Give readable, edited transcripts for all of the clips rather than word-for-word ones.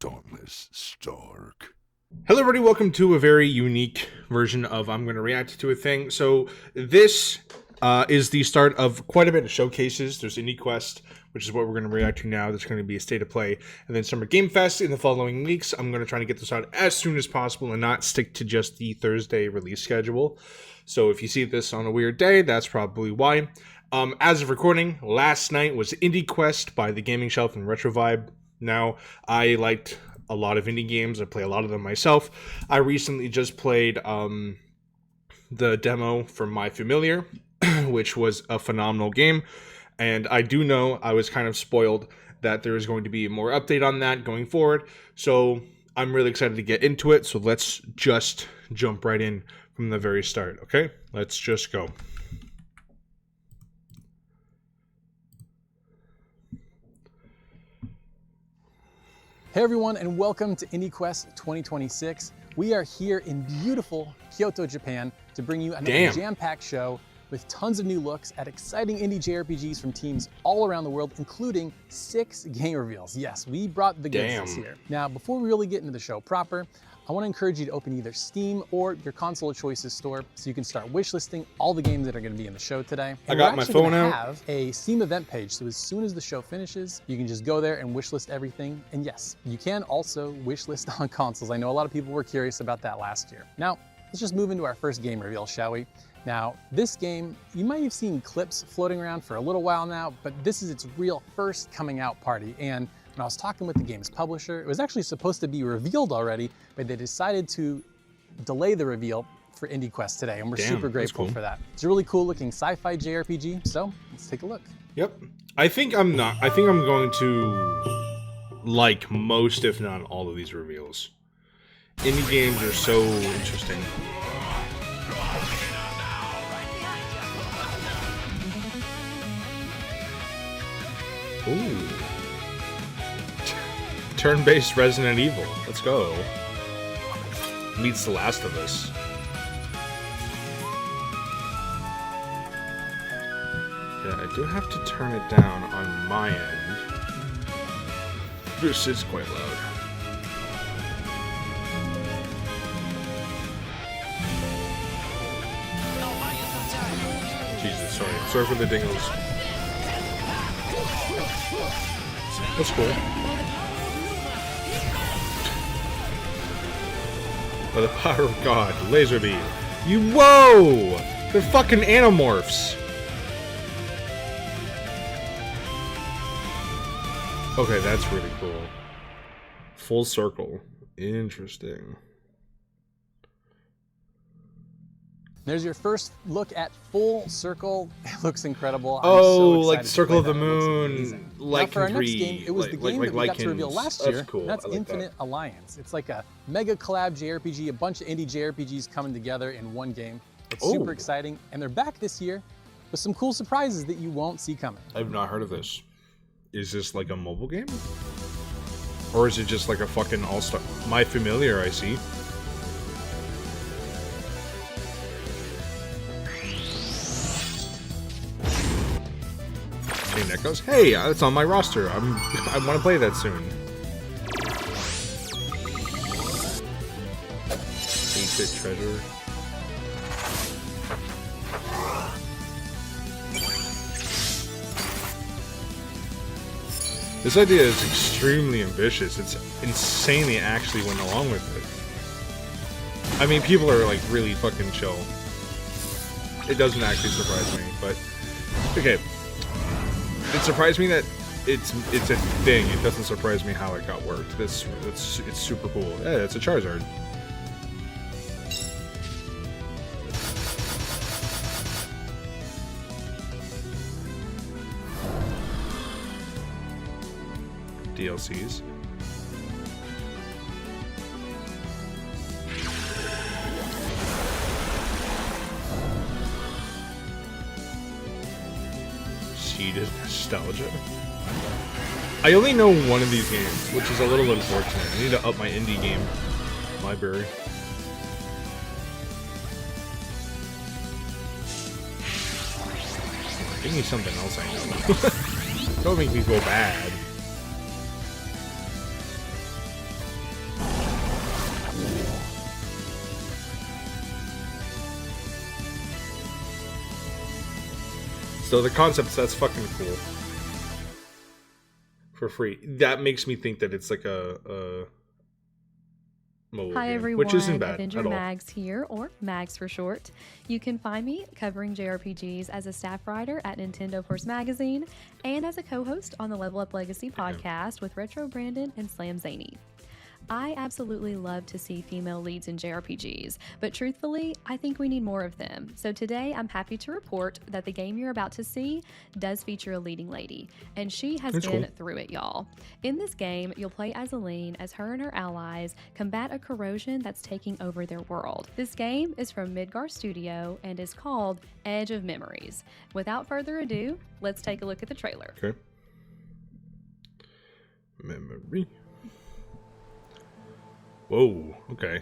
Dauntless Stark. Hello everybody, welcome to a very unique version of I'm going to react to a thing. So this is the start of quite a bit of showcases. There's IndiQuest, which is what we're going to react to now. There's going to be a State of Play, and then Summer Game Fest in the following weeks. I'm going to try to get this out as soon as possible and not stick to just the Thursday release schedule. So if you see this on a weird day, that's probably why. As of recording, last night was IndiQuest by The Gaming Shelf and Retro Vibe. Now, I liked a lot of indie games. I play a lot of them myself. I recently just played the demo for My Familiar, which was a phenomenal game. And I do know I was kind of spoiled that there is going to be more update on that going forward. So I'm really excited to get into it. So let's just jump right in from the very start, okay? Let's just go. Hey everyone, and welcome to IndiQuest 2026. We are here in beautiful Kyoto, Japan to bring you another jam-packed show with tons of new looks at exciting indie JRPGs from teams all around the world, including 6 game reveals. Yes, we brought the goods this year. Now, before we really get into the show proper, I want to encourage you to open either Steam or your console of choices store so you can start wishlisting all the games that are going to be in the show today. And I got my phone out. We have a Steam event page, so as soon as the show finishes, you can just go there and wishlist everything. And yes, you can also wishlist on consoles. I know a lot of people were curious about that last year. Now, let's just move into our first game reveal, shall we? Now, this game, you might have seen clips floating around for a little while now, but this is its real first coming out party. And when I was talking with the game's publisher, it was actually supposed to be revealed already, but they decided to delay the reveal for IndiQuest today, and we're super grateful for that. It's a really cool looking sci-fi JRPG, so let's take a look. Yep. I think I'm going to like most, if not all, of these reveals. Indie games are so interesting. Ooh. Turn-based Resident Evil. Let's go. Meets The Last of Us. Yeah, I do have to turn it down on my end. This is quite loud. Jesus, sorry for the dingles. That's cool. By the power of God, laser beam. Whoa! They're fucking Animorphs. Okay, that's really cool. Full circle. Interesting. There's your first look at Full Circle. It looks incredible. I'm so like Circle of the Moon, like for our next game, it was the game that we got to reveal last year. That's cool. That's Infinite Alliance. It's like a mega collab JRPG, a bunch of indie JRPGs coming together in one game. It's super exciting, and they're back this year with some cool surprises that you won't see coming. I've not heard of this. Is this like a mobile game? Or is it just like a fucking all-star? My Familiar, I see. That goes, hey, it's on my roster. I want to play that soon. 8-bit treasure. This idea is extremely ambitious. It's insane they actually went along with it. I mean, people are like really fucking chill. It doesn't actually surprise me, but okay. It surprised me that it's a thing. It doesn't surprise me how it got worked. It's super cool. Yeah, it's a Charizard. DLCs. Seeded nostalgia. I only know one of these games, which is a little unfortunate. I need to up my indie game library. Give me something else I know. Don't make me go bad. So the concept, that's fucking cool. For free. That makes me think that it's like a mobile Hi game, everyone, which isn't bad Avenger at all. Mags here, or Mags for short. You can find me covering JRPGs as a staff writer at Nintendo Force Magazine and as a co-host on the Level Up Legacy podcast with Retro Brandon and Slam Zaney. I absolutely love to see female leads in JRPGs, but truthfully, I think we need more of them. So today, I'm happy to report that the game you're about to see does feature a leading lady, and she has That's been cool. through it, y'all. In this game, you'll play as Aline as her and her allies combat a corrosion that's taking over their world. This game is from Midgar Studio and is called Edge of Memories. Without further ado, let's take a look at the trailer. Okay. Memory. Whoa, okay.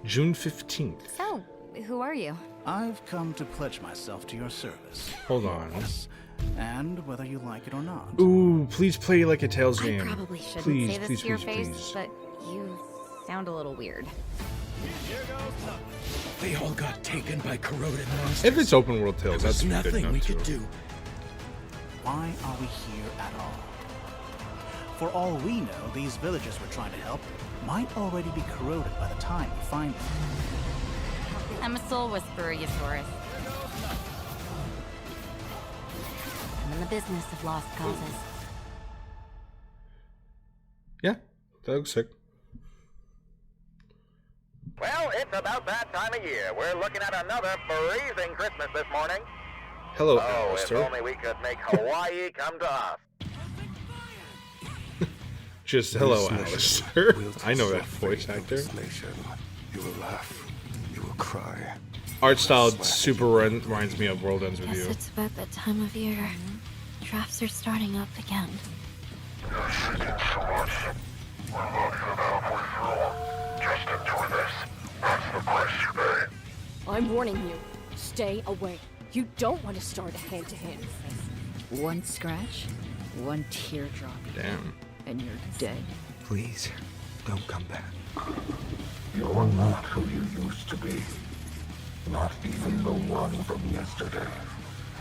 June 15th. So, who are you? I've come to pledge myself to your service. Hold on. And whether you like it or not. Ooh, please play like a Tales I game. probably shouldn't Please, say this please, to your please, face, please. but you sound a little weird. They all got taken by corroded monsters. If it's open world Tales, There's that's good nothing enough we too. could do. Why are we here at all? For all we know, these villagers we're trying to help might already be corroded by the time we find them. I'm a soul whisperer, Eusaurus. I'm in the business of lost causes. Yeah, that looks sick. Well, it's about that time of year. We're looking at another freezing Christmas this morning. Hello, Oh, if Alistair. only we could make Hawaii come to us. Just hello, This nation Alistair. will I know that decide the voice fate of actor. this nation. You will laugh. You will cry. Art style super reminds me of World Ends With Guess You. it's about that time of year. Drafts are starting up again. I'm warning you. Stay away. You don't want to start a hand-to-hand. One scratch, one teardrop, Damn. and you're dead. Please, don't come back. You're not who you used to be. Not even the one from yesterday.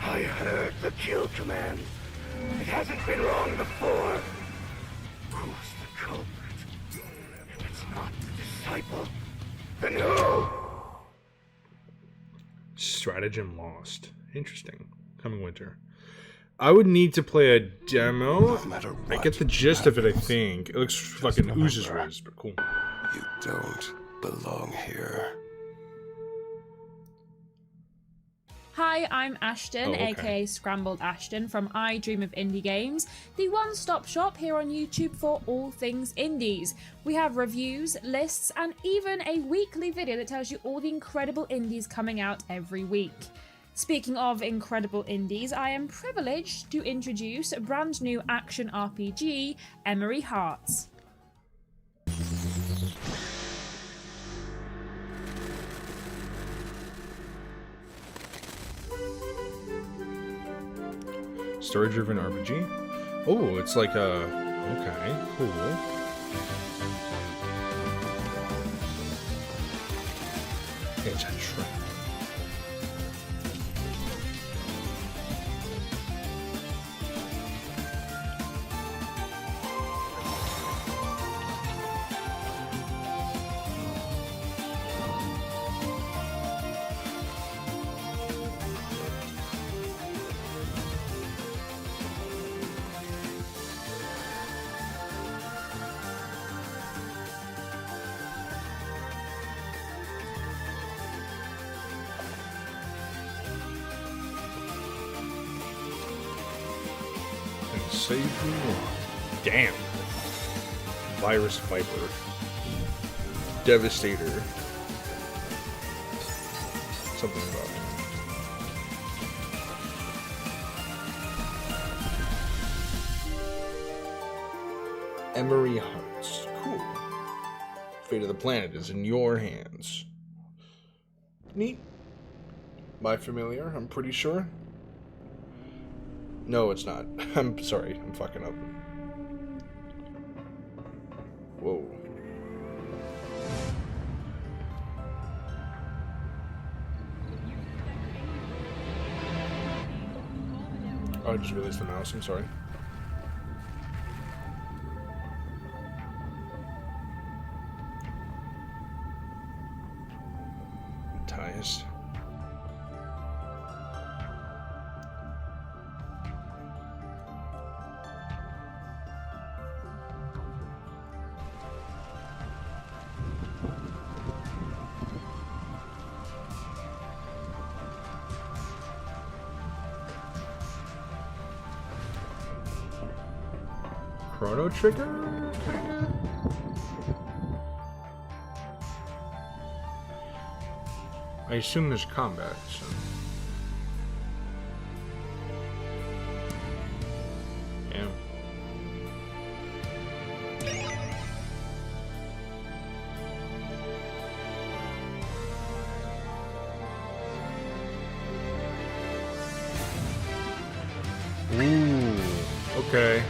I heard the kill command. It hasn't been wrong before. Who's the culprit? If it's not the disciple, then who? Stratagem lost. Interesting. Coming winter. I would need to play a demo. No matter I what get the gist of it, I happens, think. It looks fucking remember. oozes riz, but cool. You don't belong here. Hi, I'm Ashton, Oh, okay. aka Scrambled Ashton from I Dream of Indie Games, the one-stop shop here on YouTube for all things indies. We have reviews, lists, and even a weekly video that tells you all the incredible indies coming out every week. Speaking of incredible indies, I am privileged to introduce a brand new action RPG, Emery Hearts. Story-driven RPG. Oh, it's like a... Okay, cool. It's a trap. And save the world. Damn. Virus Viper. Devastator. Something about it. Emery Hearts. Cool. Fate of the planet is in your hands. Neat. By familiar, I'm pretty sure. No, it's not. I'm sorry, I'm fucking up. Whoa. I just realized the mouse. I'm sorry. Ties. Chrono Trigger? I assume there's combat, so. Yeah. Ooh, okay.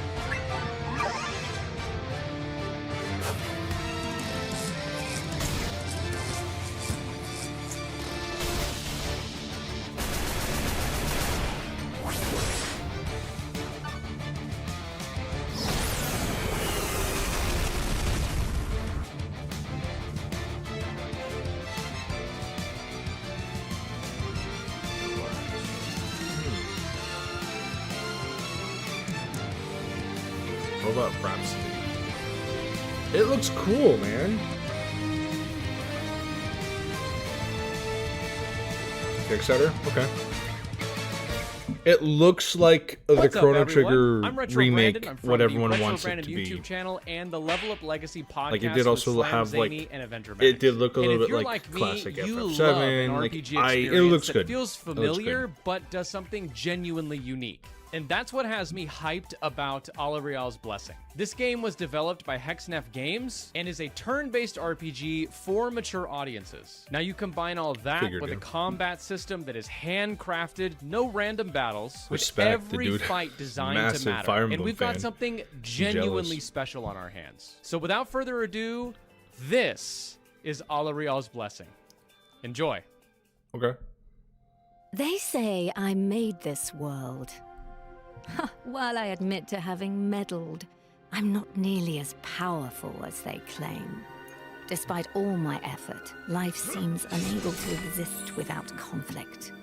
Robot Rhapsody. It looks cool, man. Kickstarter? Okay. It looks like the Chrono Trigger remake, what everyone wants it to be. YouTube channel and the Level Up Legacy podcast. Like it did also have like it did look a little bit like classic FF7. Like it looks good. It feels familiar, but does something genuinely unique. And that's what has me hyped about Alarielle's Blessing. This game was developed by Hexnef Games and is a turn-based RPG for mature audiences. Now you combine all that with a combat system that is handcrafted, no random battles, with every fight designed to matter. And we've got something genuinely special on our hands. So without further ado, this is Alarielle's Blessing. Enjoy. Okay. They say I made this world. While I admit to having meddled, I'm not nearly as powerful as they claim. Despite all my effort, life seems unable to exist without conflict.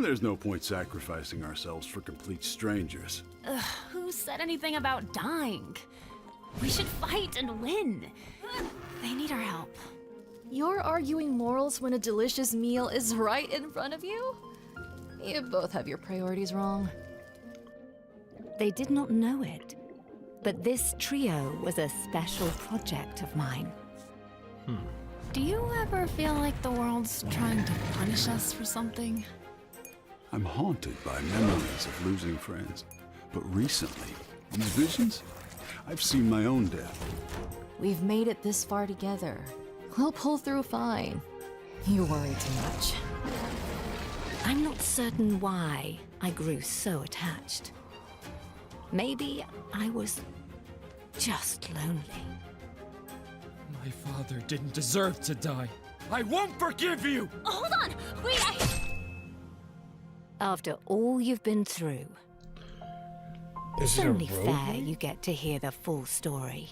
There's no point sacrificing ourselves for complete strangers. Who said anything about dying? We should fight and win. They need our help. You're arguing morals when a delicious meal is right in front of you? You both have your priorities wrong. They did not know it, but this trio was a special project of mine. Do you ever feel like the world's trying to punish us for something? I'm haunted by memories of losing friends. But recently, these visions, I've seen my own death. We've made it this far together. We'll pull through fine. You worry too much. I'm not certain why I grew so attached. Maybe I was just lonely. My father didn't deserve to die. I won't forgive you! Hold on! Wait, After all you've been through, it's only fair you get to hear the full story.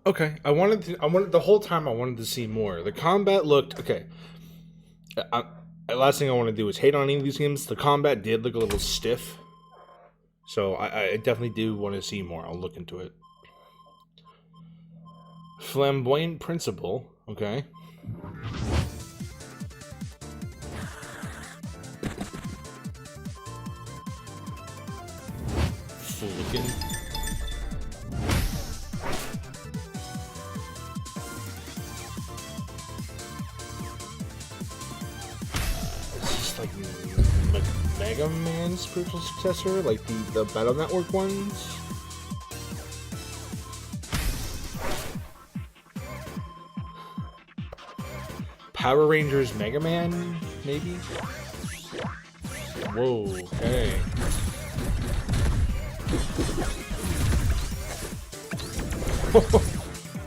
Okay, I wanted the whole time I wanted to see more. The combat looked okay. Last thing I want to do is hate on any of these games. The combat did look a little stiff, so I definitely do want to see more. I'll look into it. Flamboyant Principal, okay. Full looking. Like Mega Man's spiritual successor, like the Battle Network ones. Power Rangers Mega Man, maybe? Whoa, okay.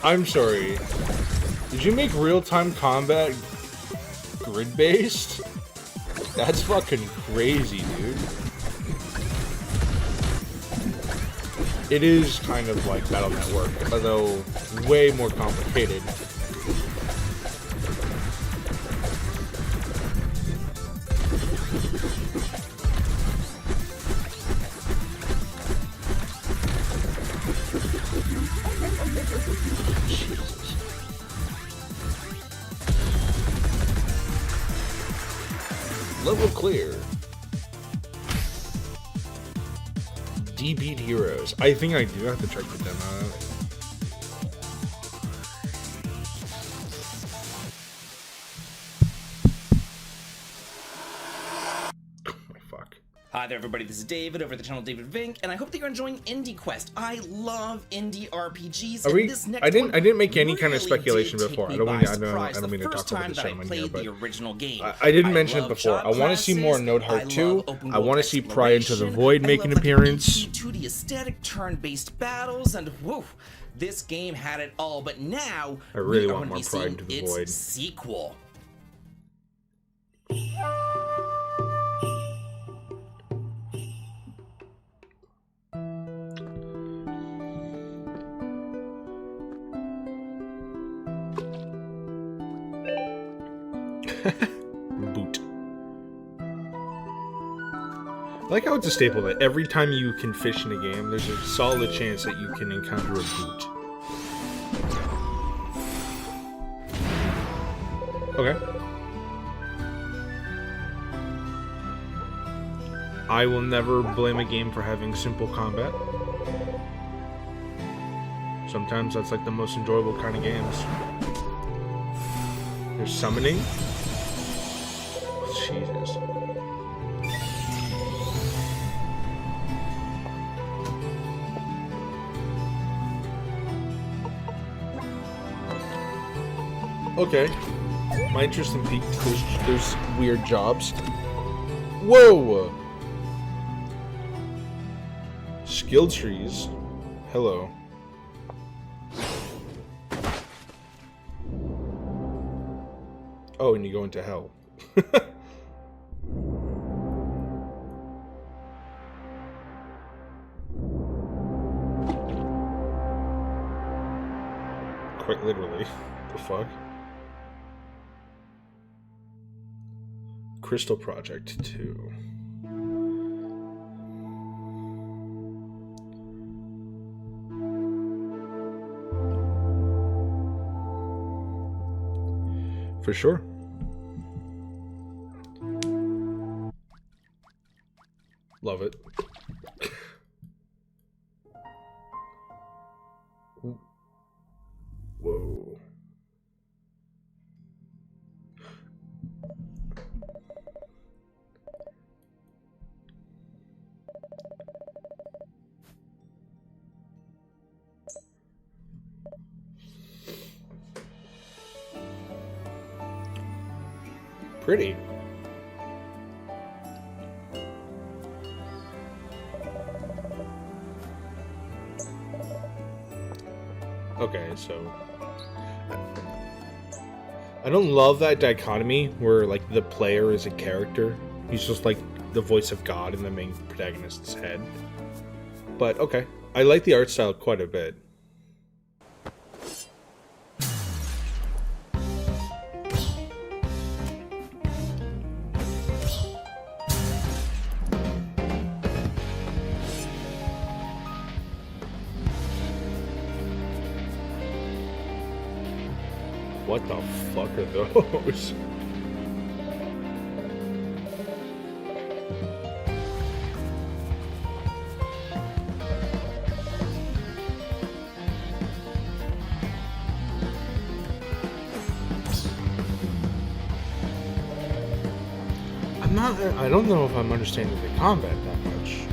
I'm sorry. Did you make real-time combat grid-based? That's fucking crazy, dude. It is kind of like Battle Network, although way more complicated. Level clear. D-Beat Heroes. I think I do have to check the demo out. Hi there, everybody. This is David over at the channel David Vink, and I hope that you're enjoying IndiQuest. I love indie RPGs. Are we? And this next I didn't make any really kind of speculation before. I don't mean to talk about the show in here, but I didn't mention it before. I want to see more Node Heart 2. I want to see Pry Into the Void make an appearance. 2D aesthetic, turn-based battles, and whoa, this game had it all. But now I really we are want going to more be Pry Into seeing the its Void. sequel. Boot. I like how it's a staple that every time you can fish in a game, there's a solid chance that you can encounter a boot. Okay. I will never blame a game for having simple combat. Sometimes that's like the most enjoyable kind of games. There's summoning. Jesus. Okay. My interest in peaked. There's weird jobs. Whoa! Skill trees. Hello. Oh, and you go into hell. Quite literally. The fuck? Crystal Project 2. For sure. Love it. Whoa. Pretty. Okay, so I don't love that dichotomy where like the player is a character. He's just like the voice of God in the main protagonist's head. But okay, I like the art style quite a bit. What the fuck are those? I don't know if I'm understanding the combat that much.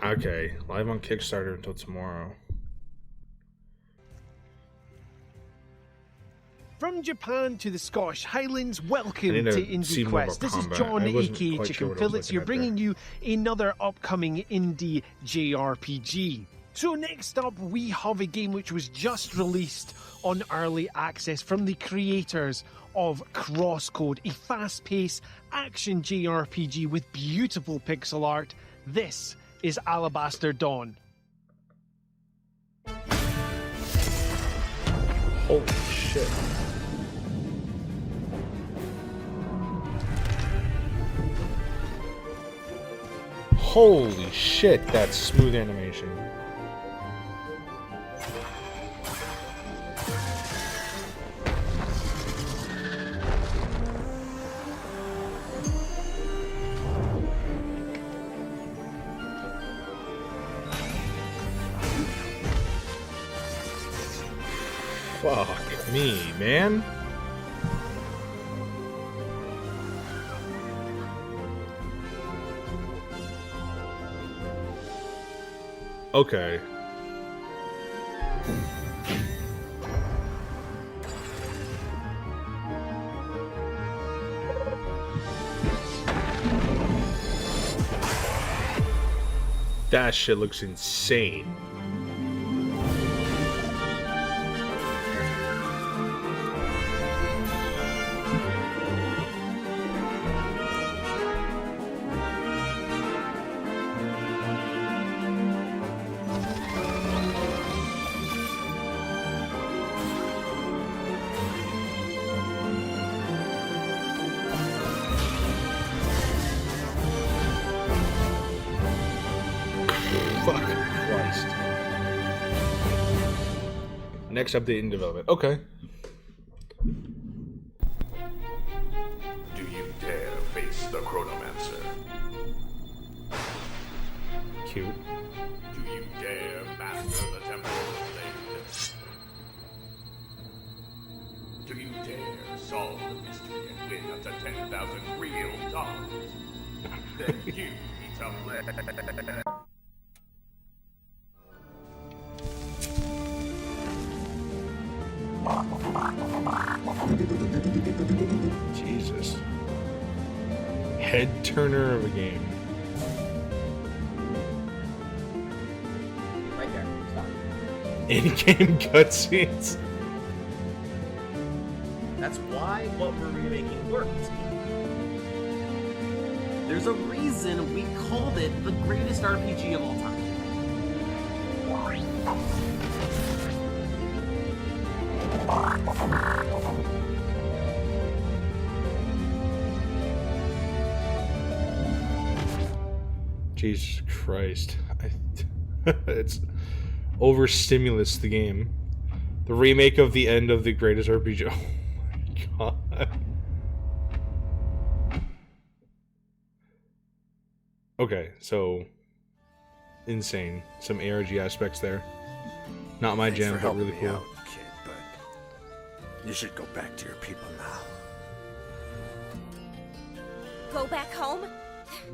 Okay, live on Kickstarter until tomorrow. From Japan to the Scottish Highlands, welcome I need to to see more IndiQuest. about This is combat. John, I wasn't aka quite Chicken sure what I was Fillets. looking You're at bringing you another upcoming indie JRPG. So next up, we have a game which was just released on Early Access from the creators of Crosscode, a fast-paced action JRPG with beautiful pixel art. This is Alabaster Dawn. Holy shit. Holy shit, that's smooth animation. Fuck me, man. Okay. That shit looks insane. Fuck Christ. Next update in development. Okay. Do you dare face the Chronomancer? Cute. Do you dare master the Temporal Blade? Do you dare solve the mystery and win up to 10,000 real dollars? Then you eat some lead. Jesus. Head turner of a game. Right there. Stop. In-game cutscenes. That's why what we're remaking worked. There's a reason we called it the greatest RPG of all time. Jesus Christ. It's overstimulates the game. The remake of the end of the greatest RPG. Oh my god. Okay, so insane. Some ARG aspects there. Not my Thanks jam, for but helping really me cool. out, kid, but you should go back to your people now. Go back home?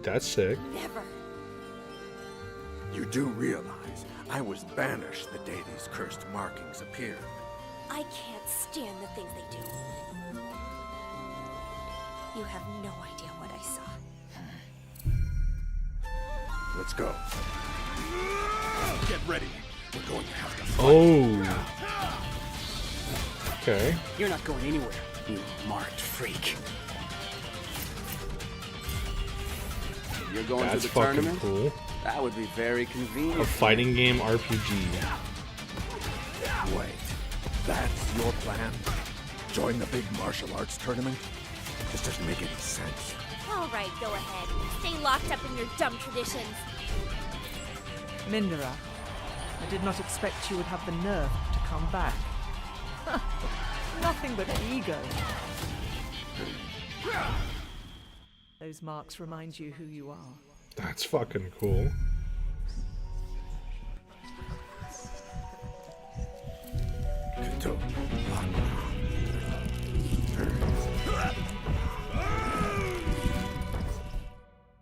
That's sick. Never. You do realize I was banished the day these cursed markings appeared. I can't stand the things they do. You have no idea what I saw. Let's go. Get ready. We're going to have to fight. Oh. Okay. You're not going anywhere, you marked freak. You're going That's to the fucking tournament? cool. That would be very convenient. A fighting game RPG. Wait, that's your plan? Join the big martial arts tournament? This doesn't make any sense. All right, go ahead. Stay locked up in your dumb traditions. Mindera, I did not expect you would have the nerve to come back. Nothing but ego. Those marks remind you who you are. That's fucking cool.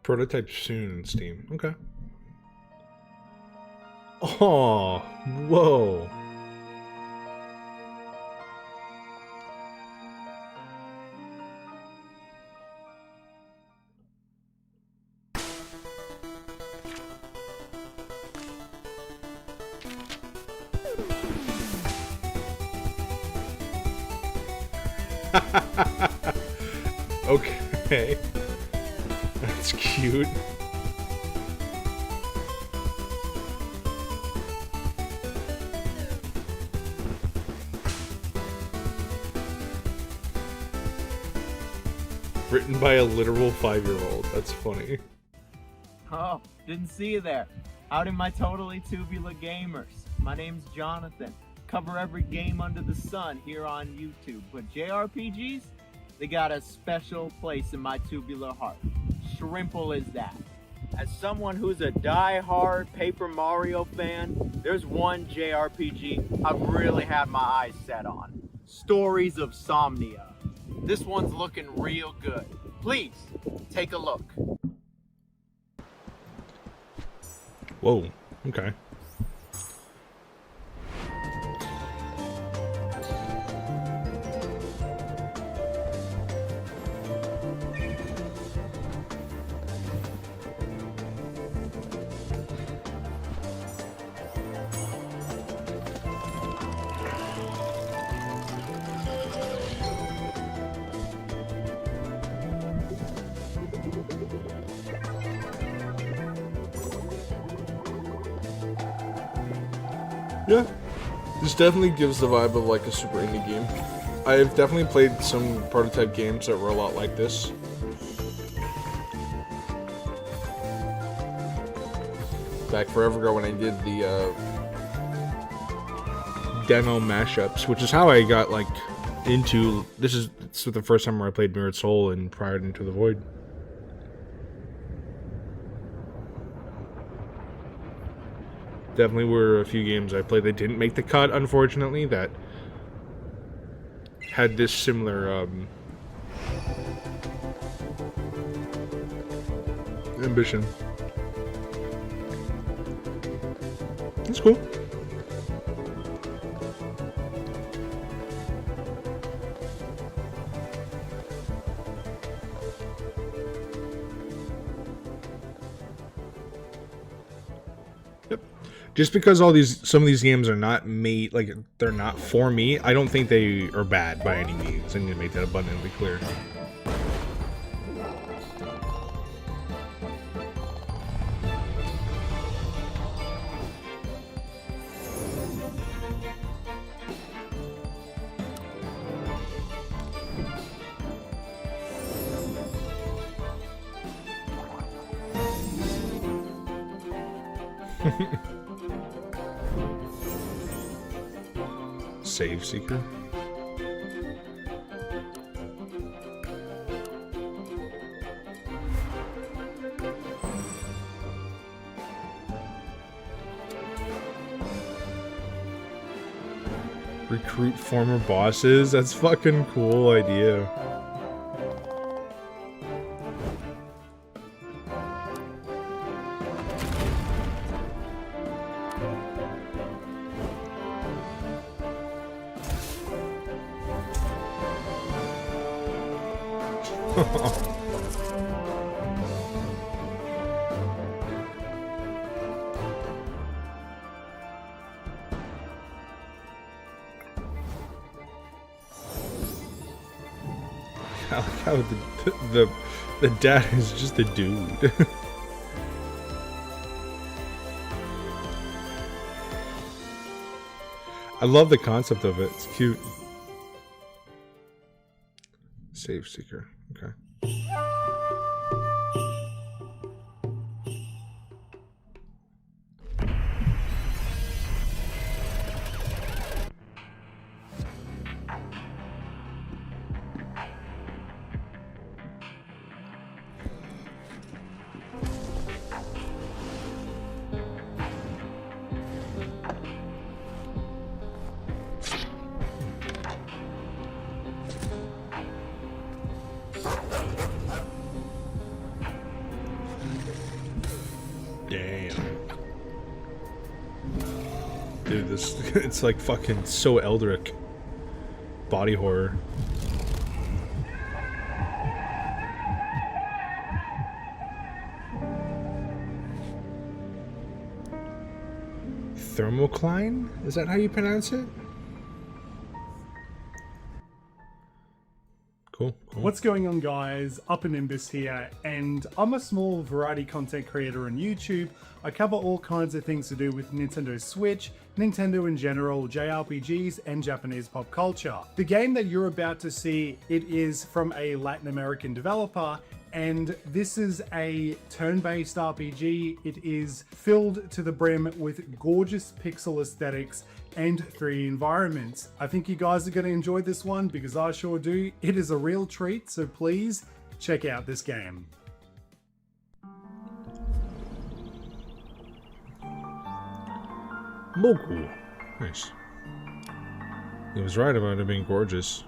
Prototype soon in Steam. Okay. Oh, whoa. Okay. That's cute. Written by a literal 5-year-old. That's funny. Oh, didn't see you there. Howdy, my totally tubular gamers. My name's Jonathan. Cover every game under the sun here on YouTube. But JRPGs, they got a special place in my tubular heart. Shrimple is that. As someone who's a die-hard Paper Mario fan, there's one JRPG I've really had my eyes set on. Stories of Somnia. This one's looking real good. Please, take a look. Whoa, okay. Yeah, this definitely gives the vibe of like a super indie game. I've definitely played some prototype games that were a lot like this. Back forever ago when I did the demo mashups, which is how I got like into this is the first time where I played Mirrored Soul and prior to Into the Void. Definitely were a few games I played that didn't make the cut, unfortunately, that had this similar ambition. That's cool. Just because some of these games are not made, like, they're not for me, I don't think they are bad by any means. I need to make that abundantly clear. Save seeker. Recruit former bosses. That's fucking cool idea. I like how the dad is just a dude. I love the concept of it. It's cute. Save seeker. Okay. Dude, this it's like fucking so Eldrick. Body horror. Thermocline? Is that how you pronounce it? Cool. What's going on, guys? Up and Nimbus here, and I'm a small variety content creator on YouTube. I cover all kinds of things to do with Nintendo Switch, Nintendo in general, JRPGs, and Japanese pop culture. The game that you're about to see, it is from a Latin American developer, and this is a turn-based RPG. It is filled to the brim with gorgeous pixel aesthetics and 3D environments. I think you guys are going to enjoy this one because I sure do. It is a real treat, so please check out this game. Moku. Nice. He was right about it being gorgeous.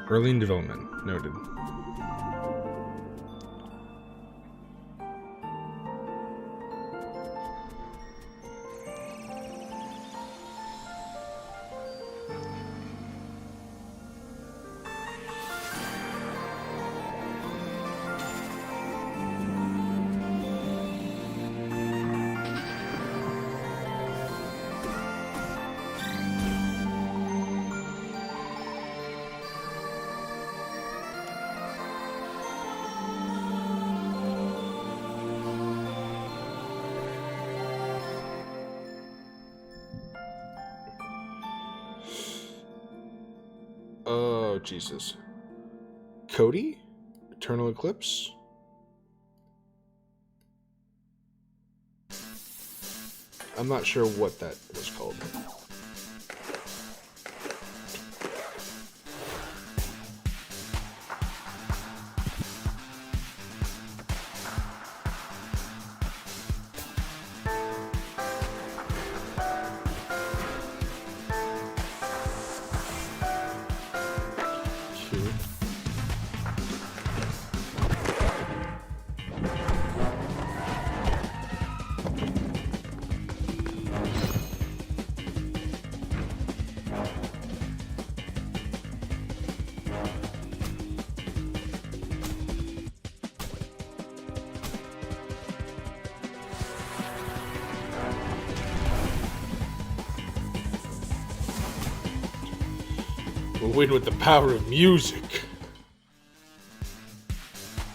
Early in development. Noted. Oh, Jesus. Cody? Eternal Eclipse? I'm not sure what that was called. We'll win with the power of music.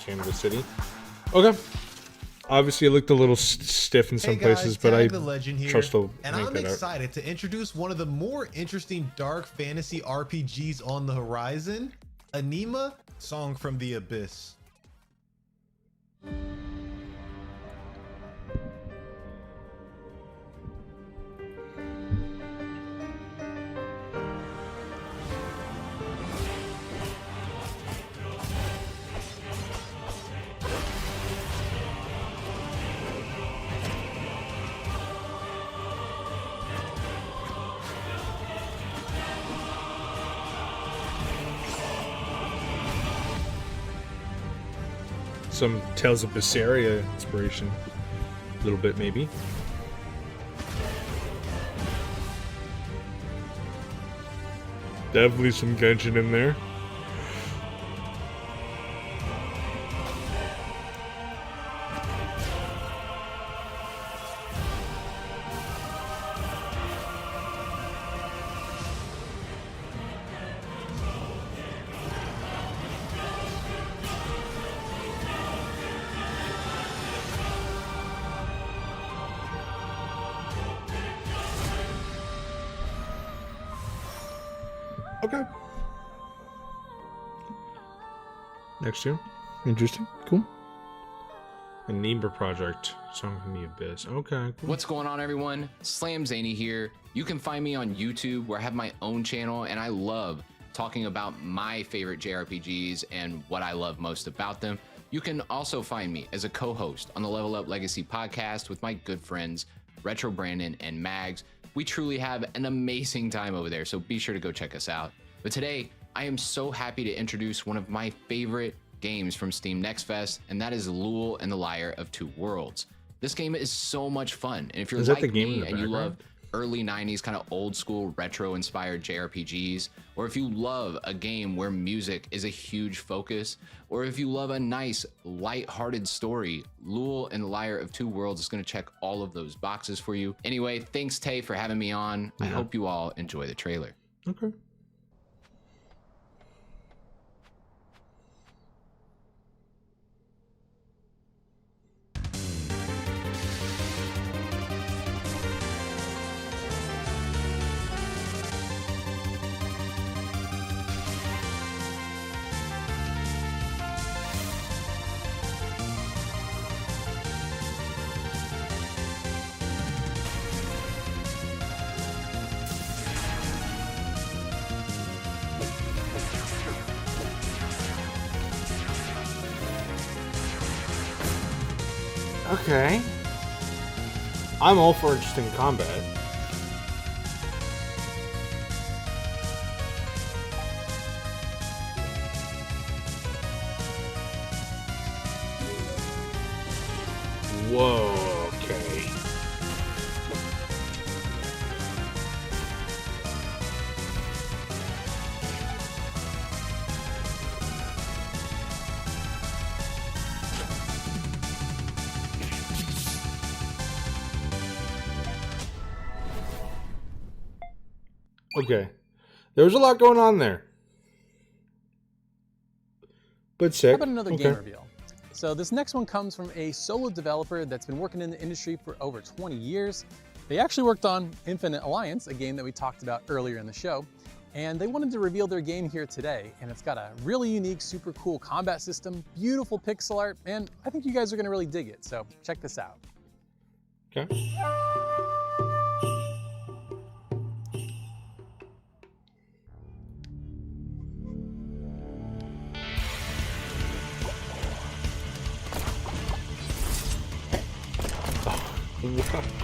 Canvas City. Okay. Obviously, it looked a little stiff in some places, but I trust they'll and make I'm that out. excited to introduce one of the more interesting dark fantasy RPGs on the horizon, Anima: Song from the Abyss. Some Tales of Berseria inspiration. A little bit, maybe. Definitely some Genshin in there. Okay. Next year. Interesting. Cool. Anima Project. Song from the Abyss. Okay. Cool. What's going on, everyone? Slam Zany here. You can find me on YouTube, where I have my own channel, and I love talking about my favorite JRPGs and what I love most about them. You can also find me as a co-host on the Level Up Legacy podcast with my good friends Retro Brandon and Mags. We truly have an amazing time over there, so be sure to go check us out. But today, I am so happy to introduce one of my favorite games from Steam Next Fest, and that is Lule and the Lyre of Two Worlds. This game is so much fun, and if you're like me and you love early 90s kind of old school retro inspired JRPGs, or if you love a game where music is a huge focus, or if you love a nice light-hearted story, Lule and the Lyre of Two Worlds is going to check all of those boxes for you. Anyway, thanks Tay for having me on. I hope you all enjoy the trailer. Okay. Okay. I'm all for interesting combat. Whoa, okay. Okay. There was a lot going on there. But sick. How about another Okay. game reveal? So this next one comes from a solo developer that's been working in the industry for over 20 years. They actually worked on Infinite Alliance, a game that we talked about earlier in the show, and they wanted to reveal their game here today, and it's got a really unique, super cool combat system, beautiful pixel art, and I think you guys are gonna really dig it, so check this out. Okay.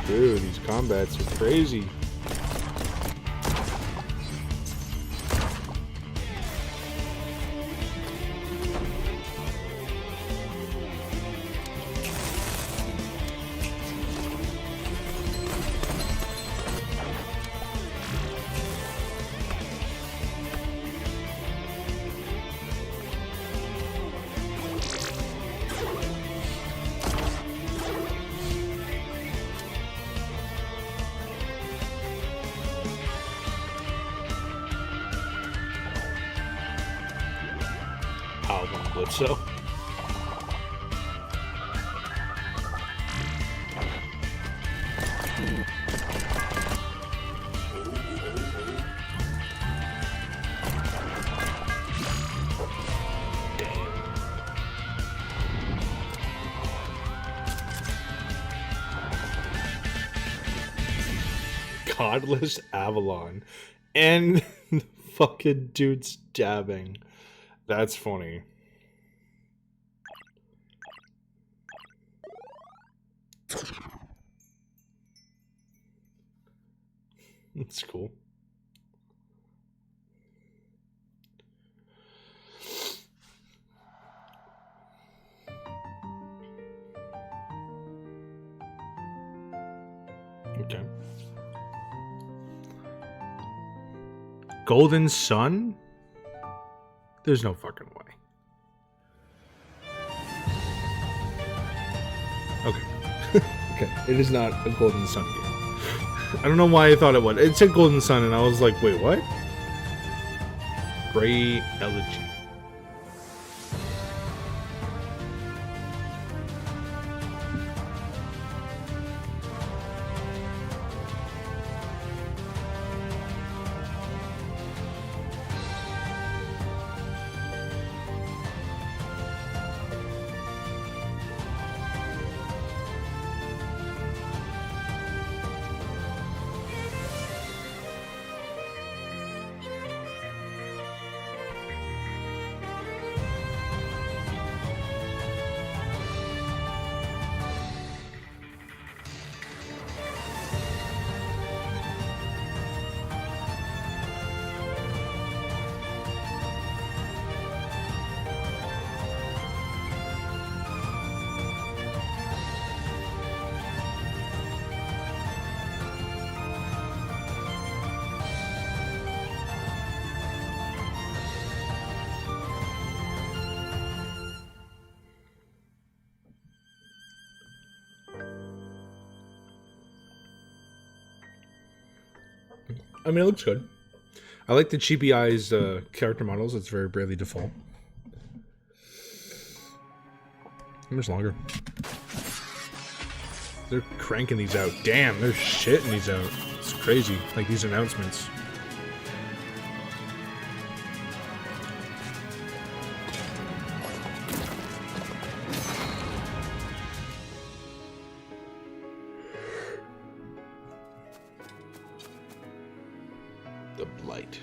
Dude, these combats are crazy. So Godless Avalon and the fucking dude stabbing. That's funny. That's cool. Okay. Golden Sun? There's no fucking way. Okay. Okay. It is not a Golden Sun game. I don't know why I thought it was. It said Golden Sun, and I was like, wait, what? Gray Elegy. I mean, it looks good. I like the cheapy eyes character models. It's very Bravely Default. How much longer? They're cranking these out. Damn, they're shitting these out. It's crazy. Like these announcements. The Blight.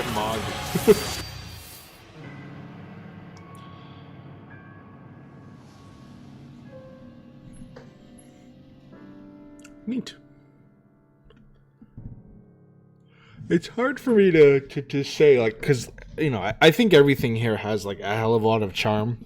get mogged. Neat. It's hard for me to say, like, because, you know, I think everything here has, like, a hell of a lot of charm.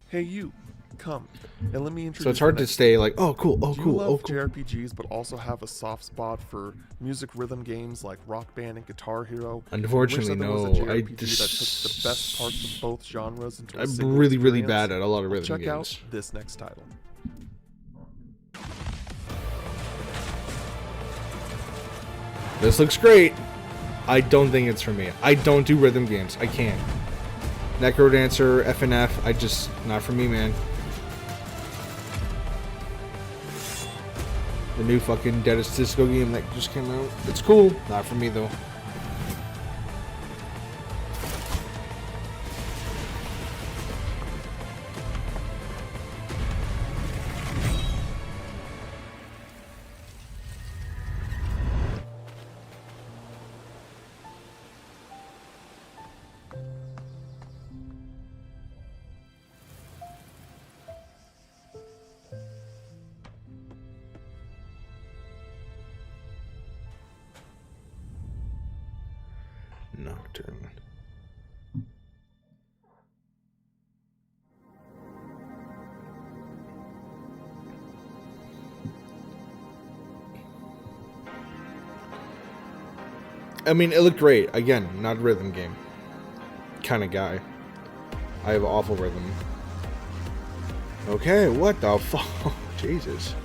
Hey, you. Come, and let me introduce. So it's hard to stay like, oh, cool, oh, Do cool, you love oh, cool. JRPGs, but also have a soft spot for music rhythm games like Rock Band and Guitar Hero? Unfortunately, no. no. That took the best parts of both genres into a I'm single really experience? bad at a lot of Well, rhythm check games. out this next title. This looks great. I don't think it's for me. I don't do rhythm games. I can't. Necrodancer, FNF, not for me, man. The new fucking Deadest Disco game that just came out. It's cool. Not for me, though. Nocturne. I mean, it looked great. Again, not a rhythm game kind of guy. I have awful rhythm. Okay, what the fuck? Jesus.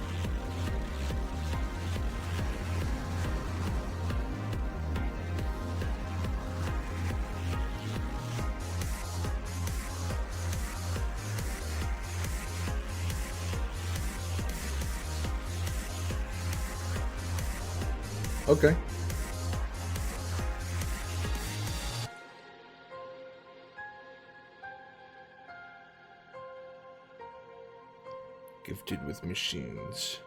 Okay. Gifted with machines.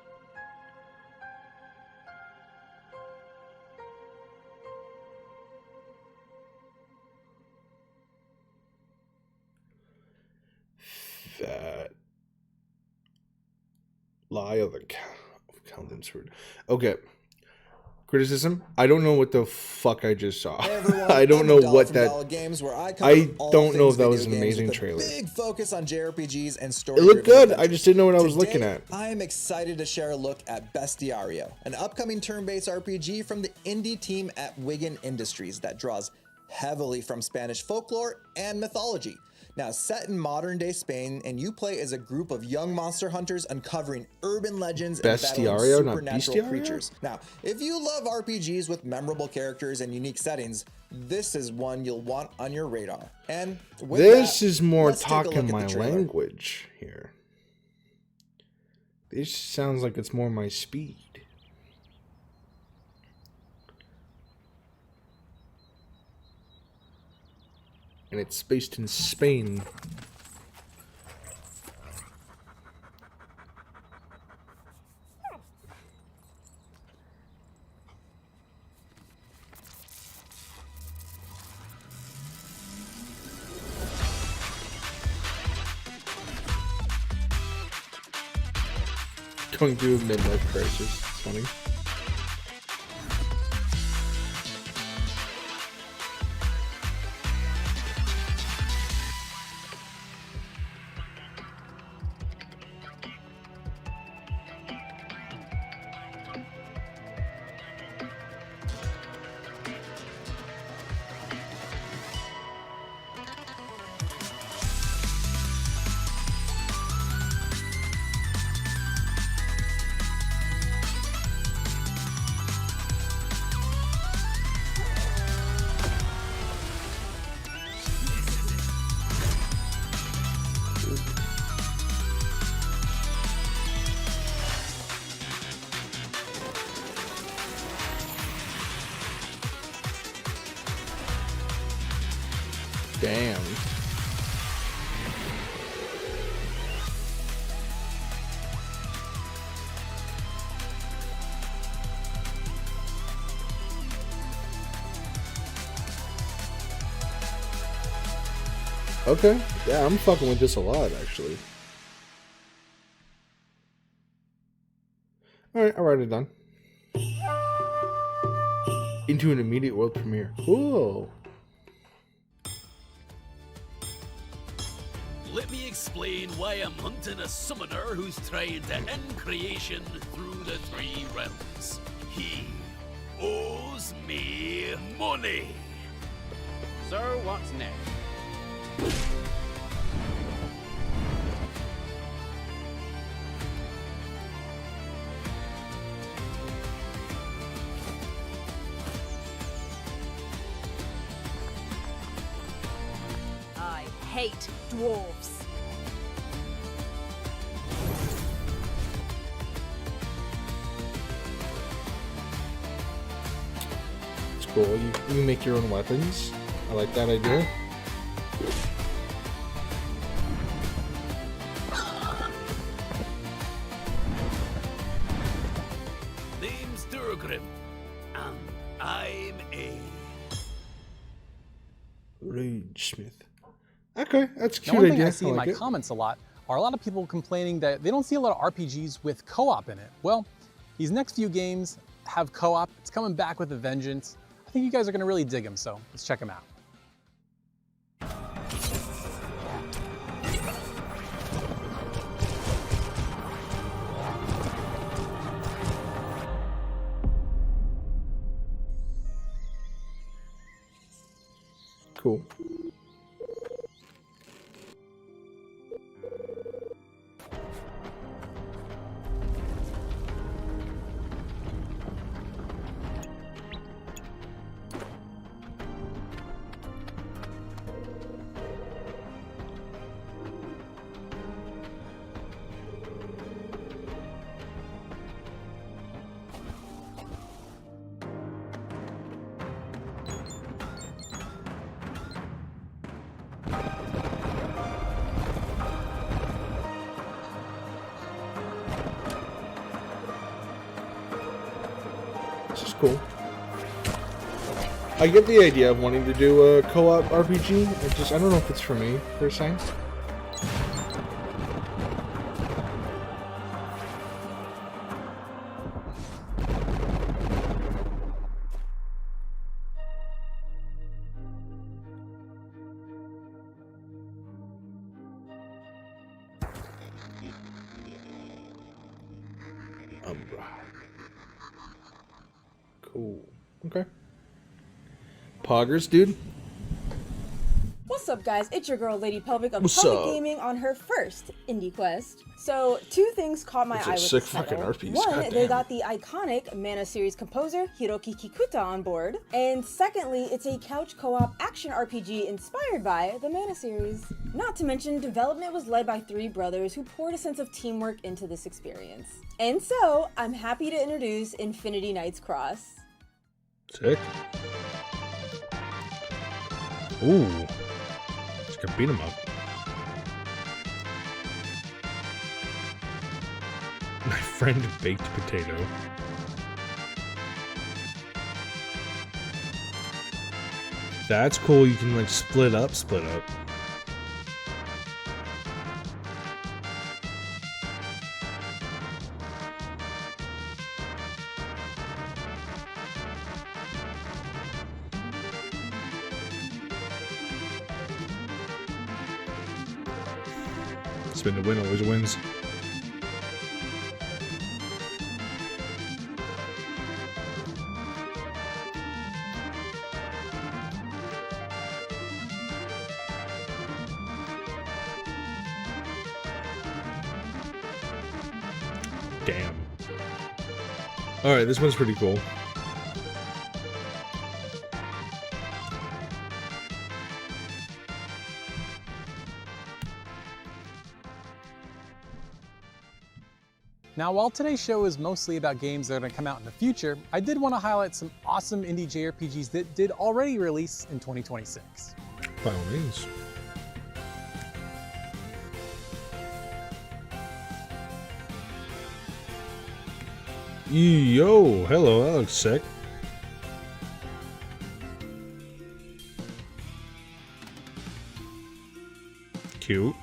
That lie of the Countenance Word. Okay. Criticism? I don't know what the fuck I just saw. Hey everyone, I don't I'm know Dollar what from that. Dollar Games, where I cover I all don't know things if that was video an games amazing with a trailer. Big focus on JRPGs and story. It looked good. I just didn't know what I was looking at. I am excited to share a look at Bestiario, an upcoming turn-based RPG from the indie team at Wigan Industries that draws heavily from Spanish folklore and mythology. Now, set in modern-day Spain, and you play as a group of young monster hunters uncovering urban legends and battling Bestiario, not supernatural Bestiario? creatures. Now, if you love RPGs with memorable characters and unique settings, this is one you'll want on your radar. And with This that, is more let's take a look talking at my the trailer. language here. This sounds like it's more my speed. And it's based in Spain. Going through a midlife crisis. It's funny. Damn. Okay. Yeah, I'm fucking with this a lot, actually. Alright, I'll write it down. Into an immediate world premiere. Cool. Let me explain why I'm hunting a summoner who's trying to end creation through the three realms. He owes me money. So, what's next? I hate dwarves. It's cool. You can make your own weapons. I like that idea. Name's Durgrim, and I'm a Ragesmith. Okay, that's a Now, cute one thing idea. I see in my like it. comments a lot are a lot of people complaining that they don't see a lot of RPGs with co-op in it. Well, these next few games have co-op. It's coming back with a vengeance. I think you guys are going to really dig them, so let's check them out. Cool. This is cool. I get the idea of wanting to do a co-op RPG. I don't know if it's for me, per se. Cool. Okay. Poggers, dude. What's up, guys? It's your girl, Lady Pelvic of What's Pelvic up? Gaming on her first IndiQuest. So, two things caught my It's a eye with sick this fucking title. RPGs, One, goddamn. they got the iconic Mana series composer Hiroki Kikuta on board, and secondly, it's a couch co-op action RPG inspired by the Mana series. Not to mention, development was led by three brothers who poured a sense of teamwork into this experience. And so, I'm happy to introduce Infinity Knights Cross. Sick. Ooh. Just gonna beat him up. My friend baked potato. That's cool. You can like split up. Spin to win always wins. Damn. Alright, this one's pretty cool. Now, while today's show is mostly about games that are going to come out in the future, I did want to highlight some awesome indie JRPGs that did already release in 2026. By all means. Yo, hello, that looks sick. cute.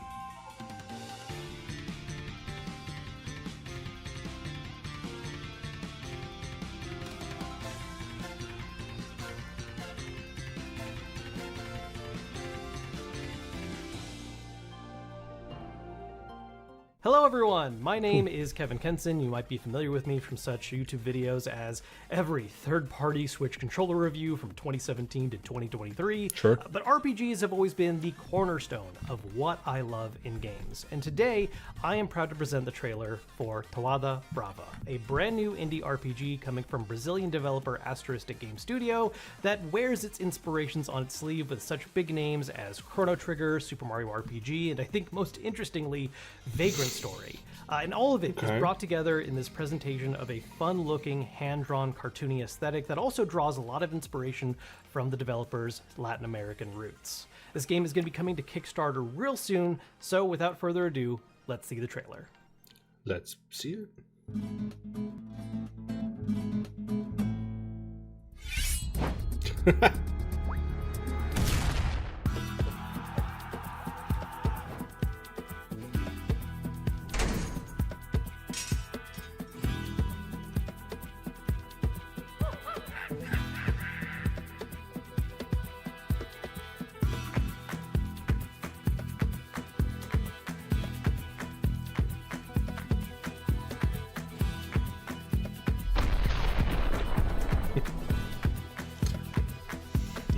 Hello everyone, my name is Kevin Kenson. You might be familiar with me from such YouTube videos as every third-party Switch controller review from 2017 to 2023. Sure. But RPGs have always been the cornerstone of what I love in games. And today, I am proud to present the trailer for Toada Brava, a brand new indie RPG coming from Brazilian developer Asteristic Game Studio that wears its inspirations on its sleeve with such big names as Chrono Trigger, Super Mario RPG, and I think most interestingly, Vagrant Story. And all of it is brought together in this presentation of a fun-looking, hand-drawn, cartoony aesthetic that also draws a lot of inspiration from the developer's Latin American roots. This game is going to be coming to Kickstarter real soon, so without further ado, let's see the trailer. Let's see it.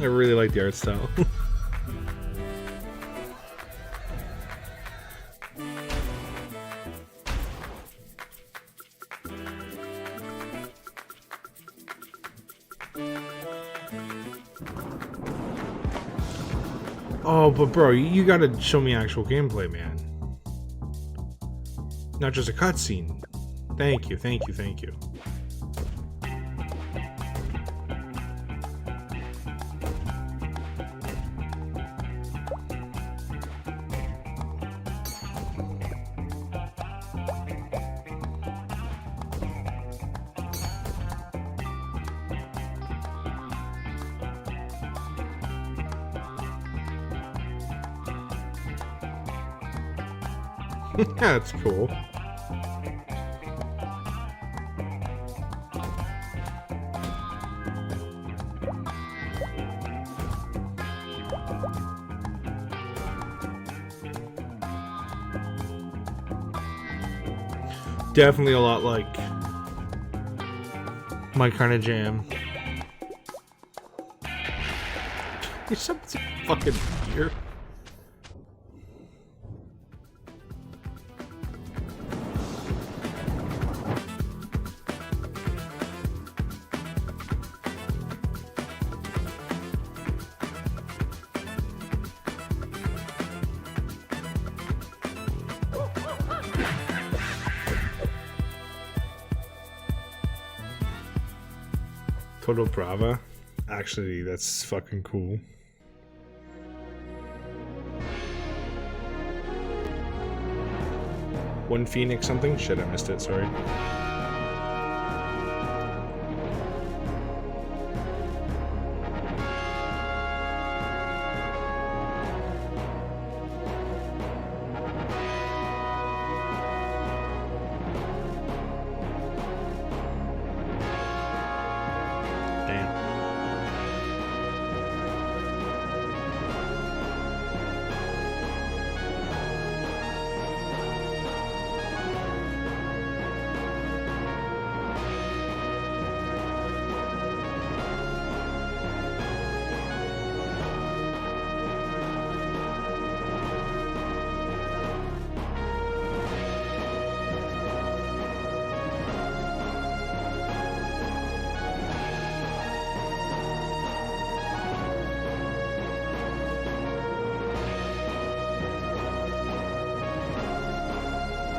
I really like the art style. Oh, but bro, you gotta show me actual gameplay, man. Not just a cutscene. Thank you, thank you, thank you. That's cool. Definitely a lot like my kind of jam. There's something fucking weird. Total Brava? Actually, that's fucking cool. One Phoenix something? Shit, I missed it, sorry.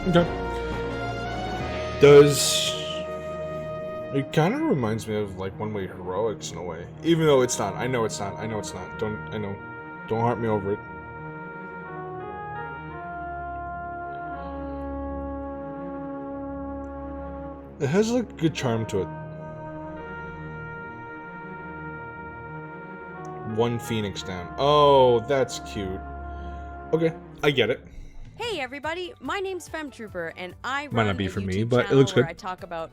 Okay. It kind of reminds me of like One Way Heroics in a way, even though it's not. I know it's not. I know it's not. Don't harp me over it. It has like a good charm to it. One Phoenix down. Oh, that's cute. Okay. I get it. Hey everybody, my name's FemTrooper, and I Might run not be a for YouTube me, but it channel looks where good. I talk about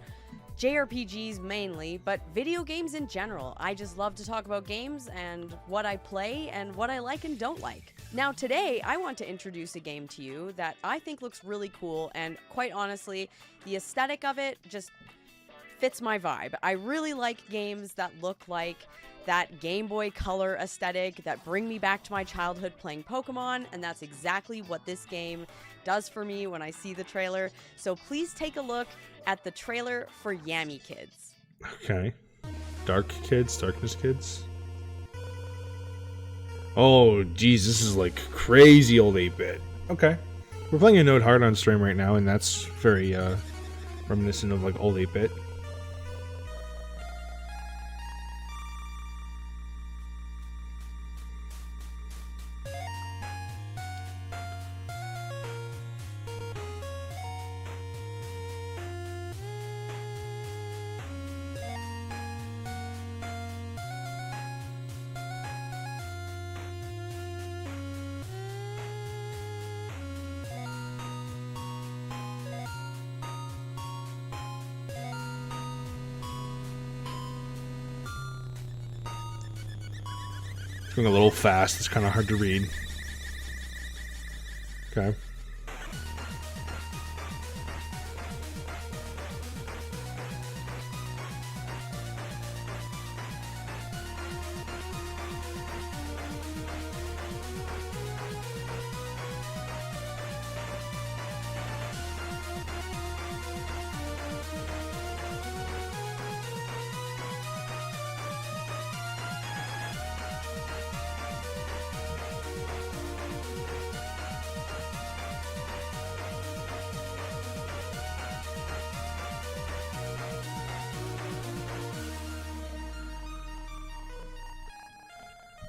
JRPGs mainly, but video games in general. I just love to talk about games and what I play and what I like and don't like. Now today, I want to introduce a game to you that I think looks really cool, and quite honestly, the aesthetic of it just fits my vibe. I really like games that look like that Game Boy Color aesthetic that bring me back to my childhood playing Pokemon, and that's exactly what this game does for me when I see the trailer. So please take a look at the trailer for Yummy Kids. Okay. Darkness Kids. Oh, geez, this is like crazy old 8-bit. Okay. We're playing a Note Hard on stream right now, and that's very reminiscent of like old 8-bit. Going a little fast. It's kind of hard to read. Okay.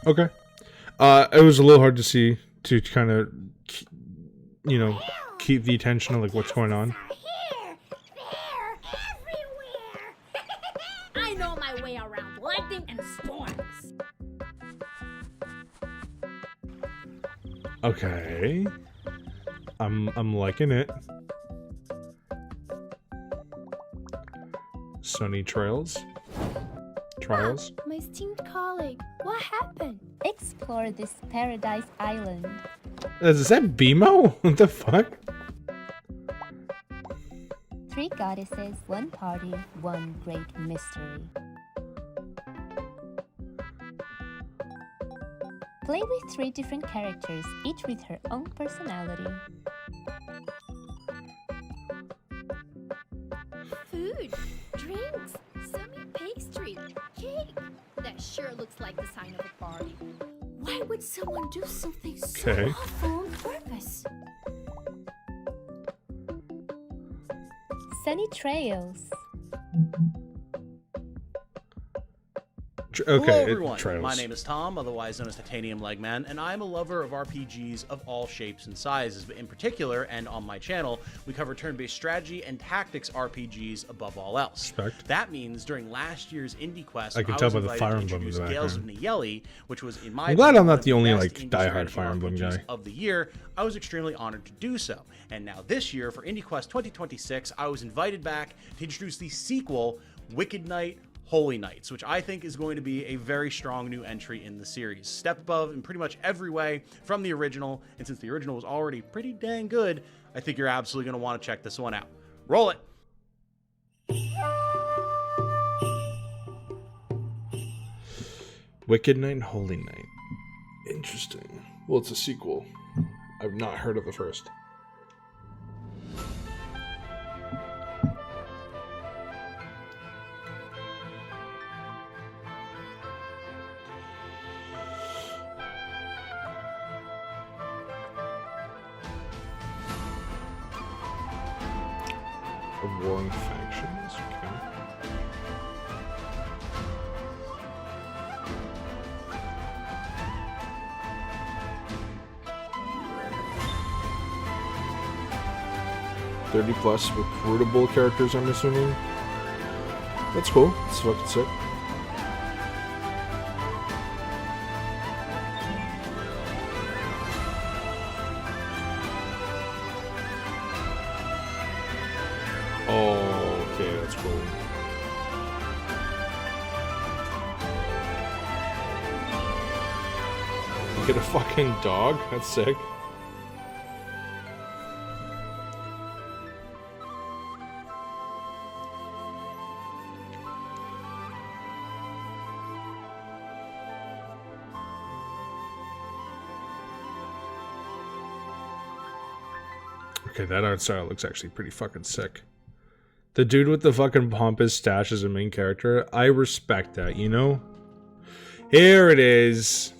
Okay. It was a little hard to see, to kind of, you know, keep the attention of like what's going on. I know my way around lightning and storms. Okay. I'm liking it. Sunny Trials. My esteemed colleague, what happened? Explore this paradise island. Is that BMO? What the fuck? 3 goddesses, 1 party, 1 great mystery. Play with 3 different characters, each with her own personality. Food, drinks, semi-pastry, cake. That sure looks like the sign of a party. Why would someone do something so Okay. awful on purpose? Sunny Trails. Okay, Hello everyone, Trials. my name is Tom, otherwise known as Titanium Legman, and I'm a lover of RPGs of all shapes and sizes, but in particular, and on my channel, we cover turn-based strategy and tactics RPGs above all else. Respect. That means during last year's IndiQuest, I can I tell was by the invited Fire to Emblem in introduce the Gales of background. Neyeli, which was in my I'm glad opinion, I'm one not of the only best like indie diehard strategy Fire Emblem RPGs guy. of the year. I was extremely honored to do so. And now this year, for IndiQuest 2026, I was invited back to introduce the sequel, Wicked Knight Holy Knights, which I think is going to be a very strong new entry in the series. Step above in pretty much every way from the original, and since the original was already pretty dang good, I think you're absolutely going to want to check this one out. Roll it! Wicked Knight and Holy Knight. Interesting. Well, it's a sequel. I've not heard of the first. Of warring factions? Okay. +30 recruitable characters, I'm assuming. That's cool. It's fucking sick. Get a fucking dog? That's sick. Okay, that art style looks actually pretty fucking sick. The dude with the fucking pompous stash as a main character, I respect that, you know? Here it is.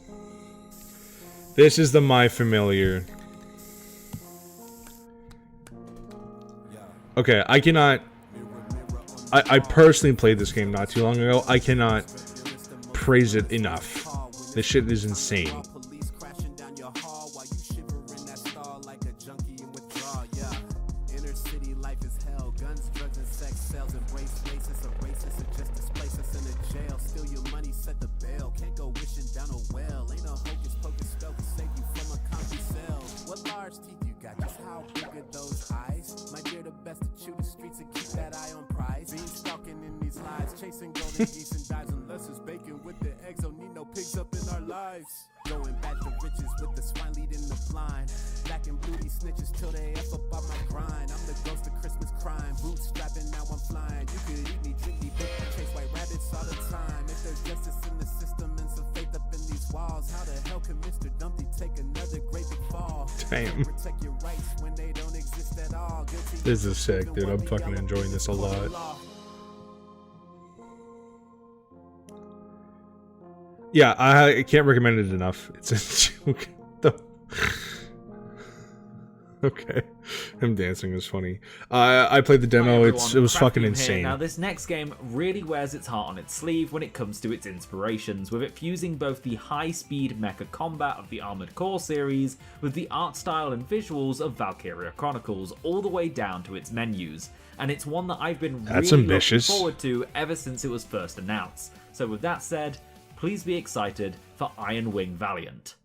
This is the My Familiar. Okay, I cannot... I personally played this game not too long ago. I cannot praise it enough. This shit is insane. Damn. This is sick, dude. I'm fucking enjoying this a lot. Yeah, I can't recommend it enough. It's a joke. Okay. Him dancing is funny. I played the demo. It was fucking insane. Now, this next game really wears its heart on its sleeve when it comes to its inspirations, with it fusing both the high-speed mecha combat of the Armored Core series with the art style and visuals of Valkyria Chronicles, all the way down to its menus. And it's one that I've been really looking forward to ever since it was first announced. So with that said, please be excited for Iron Wing Valiant.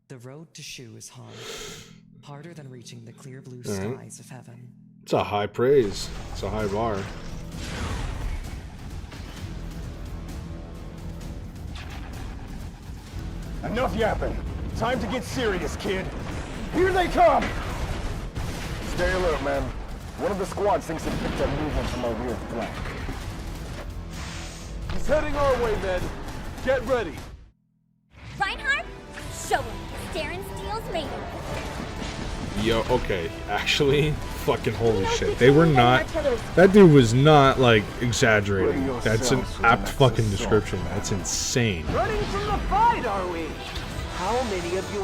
The road to Shu is hard. Harder than reaching the clear blue skies of heaven. It's a high praise. It's a high bar. Enough yapping. Time to get serious, kid. Here they come! Stay alert, man. One of the squads thinks it picked up movement from our rear flank. He's heading our way, men. Get ready. Reinhardt, show him Darren Steele's made of. Yo, okay, actually, fucking holy shit. They were not... That dude was not, like, exaggerating. That's an apt fucking description. That's insane. Running from the fight, are we? How many of you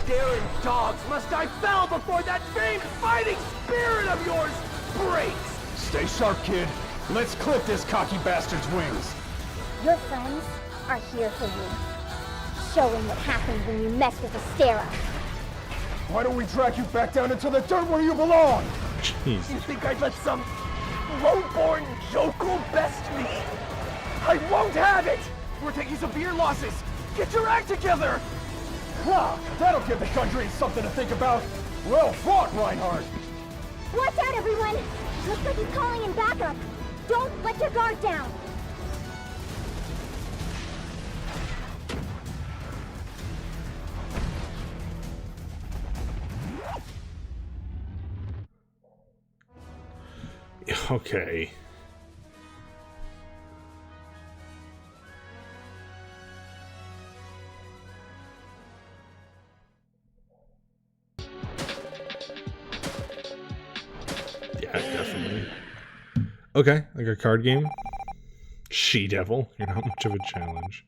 Darren dogs must I fell before that famed fighting spirit of yours breaks? Stay sharp, kid. Let's clip this cocky bastard's wings. Your friends are here for you. Show him what happens when you mess with Astera. Why don't we drag you back down into the dirt where you belong? Jeez. You think I'd let some low-born jokel best me? I won't have it! We're taking severe losses! Get your act together! Ah, that'll give the country something to think about. Well fought, Reinhardt! Watch out, everyone! Looks like he's calling in backup. Don't let your guard down. Okay. Yeah, definitely. Okay, like a card game. She-Devil. You're not much of a challenge.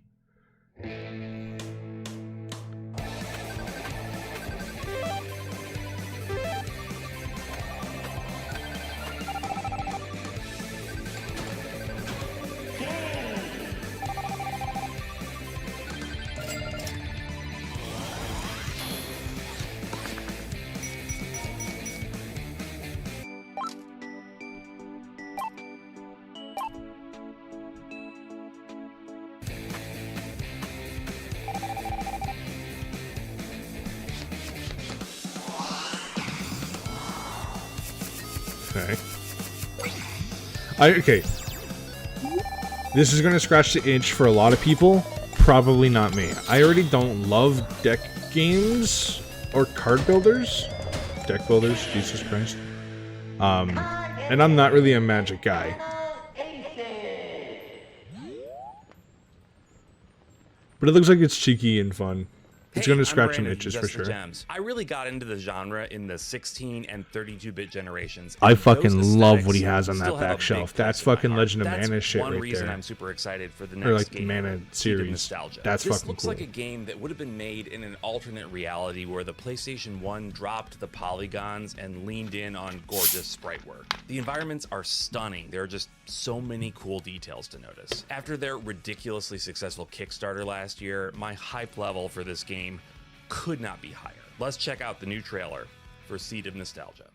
Okay. This is gonna scratch the itch for a lot of people, probably not me. I already don't love deck games or card builders. Deck builders, Jesus Christ. And I'm not really a Magic guy. But it looks like it's cheeky and fun. It's Hey, gonna I'm scratch some Brandon, itches Just for the sure. Gems. I really got into the genre in the 16 and 32-bit generations. I and fucking those love what he aesthetics has on still that have a back big shelf. place That's in my fucking heart. Legend of That's Mana shit one right reason there. I'm super excited for the next Or like game, Mana Seed of series. Nostalgia. That's this fucking looks cool. like a game that would have been made in an alternate reality where the PlayStation 1 dropped the polygons and leaned in on gorgeous sprite work. The environments are stunning. There are just so many cool details to notice. After their ridiculously successful Kickstarter last year, my hype level for this game could not be higher. Let's check out the new trailer for Seed of Nostalgia.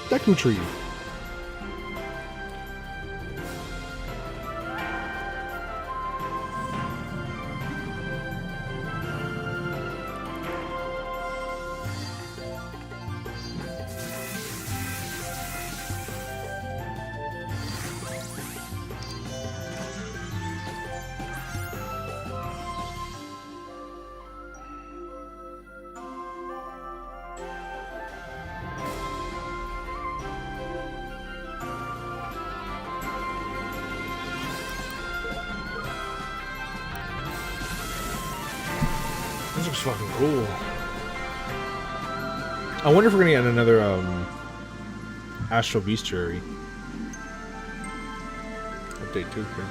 Deku Tree. This looks fucking cool. I wonder if we're gonna get another Astral Bestiary update too here.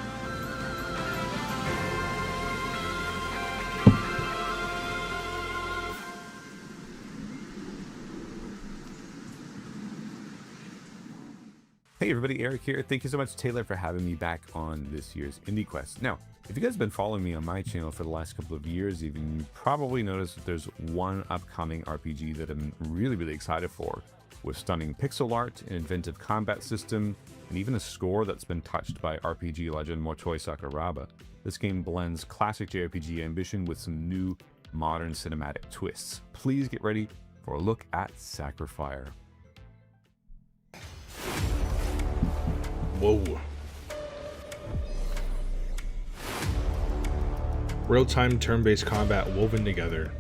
Hey everybody, Eric here. Thank you so much, Taylor, for having me back on this year's IndiQuest. Now, if you guys have been following me on my channel for the last couple of years even, you probably noticed that there's one upcoming RPG that I'm really excited for, with stunning pixel art, an inventive combat system, and even a score that's been touched by RPG legend Motoi Sakuraba. This game blends classic JRPG ambition with some new modern cinematic twists. Please get ready for a look at Sacrifier. Whoa. Real-time turn-based combat woven together.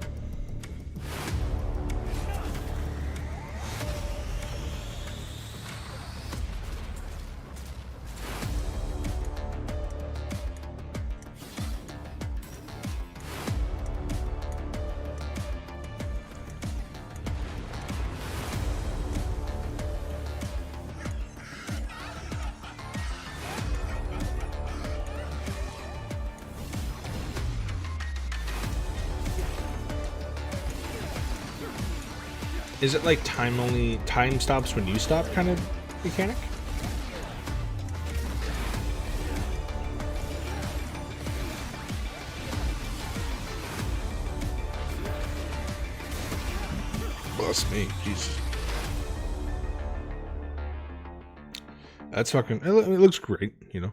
Is it like time stops when you stop kind of mechanic? Bless me, Jesus. That's fucking, it looks great, you know.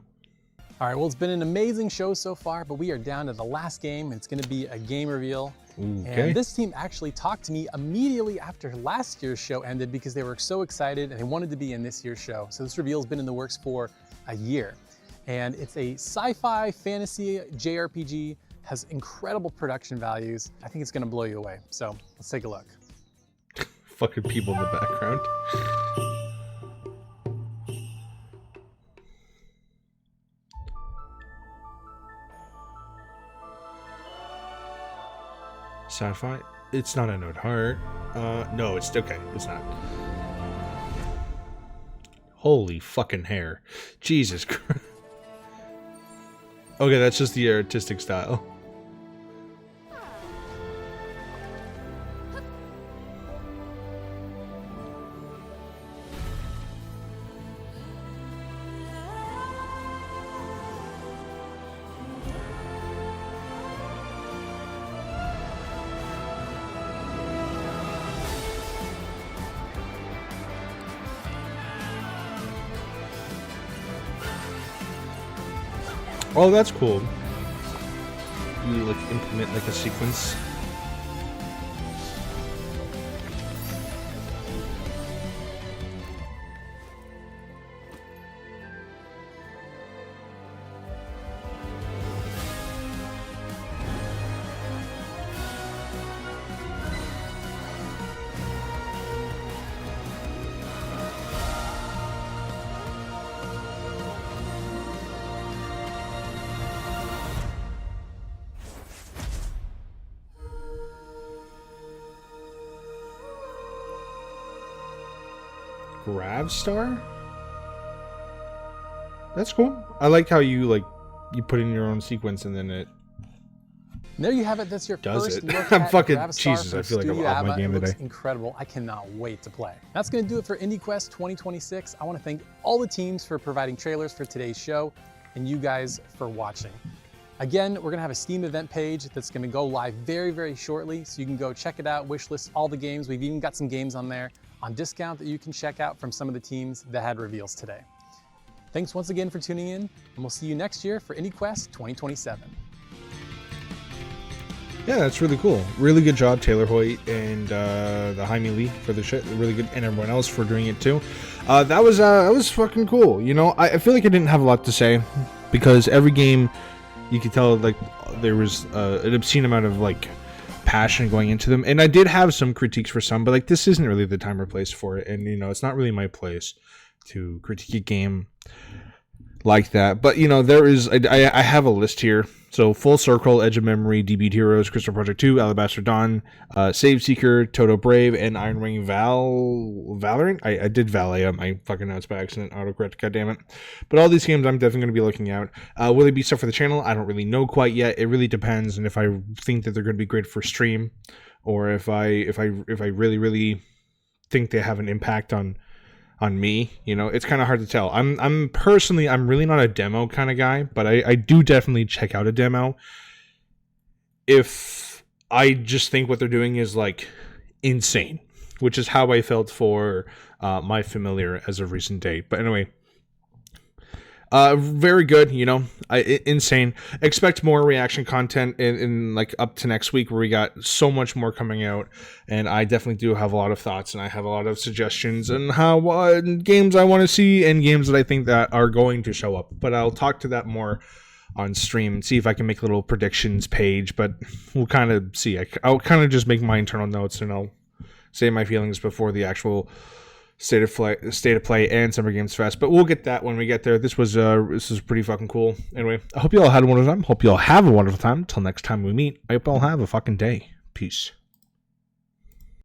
All right, well, it's been an amazing show so far, but we are down to the last game. It's going to be a game reveal. Okay. And this team actually talked to me immediately after last year's show ended because they were so excited and they wanted to be in this year's show. So this reveal has been in the works for a year. And it's a sci-fi fantasy JRPG, has incredible production values. I think it's going to blow you away. So let's take a look. Fucking people in the background. Sci-fi? It's not a Note Heart. No, it's okay. It's not. Holy fucking hair. Jesus Christ. Okay, that's just the artistic style. Oh, that's cool. You like implement like a sequence. Gravstar? That's cool. I like how you put in your own sequence and then it And there you have it. That's your does first it. look I'm at fucking Gravstar Jesus. from I feel like I'm Studio off my Ava. game It looks today. incredible. I cannot wait to play. That's going to do it for IndiQuest 2026. I want to thank all the teams for providing trailers for today's show and you guys for watching. Again, we're going to have a Steam event page that's going to go live very, very shortly, so you can go check it out, wishlist all the games. We've even got some games on there on discount that you can check out from some of the teams that had reveals today. Thanks once again for tuning in, and we'll see you next year for IndiQuest 2027. Yeah, that's really cool. Really good job, Taylor Hoyt and the Jaime Lee for the shit. Really good, and everyone else for doing it too. That was fucking cool. You know, I feel like I didn't have a lot to say because every game you could tell like there was an obscene amount of like passion going into them, and I did have some critiques for some, but like this isn't really the time or place for it, and you know, it's not really my place to critique a game like that. But you know, there is I have a list here. So Full Circle, Edge of Memory, DB Heroes, Crystal Project 2, Alabaster Dawn, Save Seeker, Toto Brave, and Iron Ring Valorant. I did Valet on my fucking notes by accident, autocorrect, goddammit. But all these games I'm definitely going to be looking out. Will they be stuff for the channel? I don't really know quite yet. It really depends, and if I think that they're going to be great for stream, or if I really, really think they have an impact on me, you know, it's kind of hard to tell. I'm personally, I'm really not a demo kind of guy, but I do definitely check out a demo if I just think what they're doing is like insane, which is how I felt for My Familiar as of recent date. But anyway, very good, you know, insane. Expect more reaction content in like up to next week, where we got so much more coming out, and I definitely do have a lot of thoughts, and I have a lot of suggestions and how games I want to see and games that I think that are going to show up. But I'll talk to that more on stream and see if I can make a little predictions page, but we'll kind of see. I'll kind of just make my internal notes, and I'll say my feelings before the actual State of Play and Summer Games Fest, but we'll get that when we get there. This was pretty fucking cool. Anyway, I hope you all had a wonderful time. Hope you all have a wonderful time. Until next time we meet, I hope you all have a fucking day. Peace.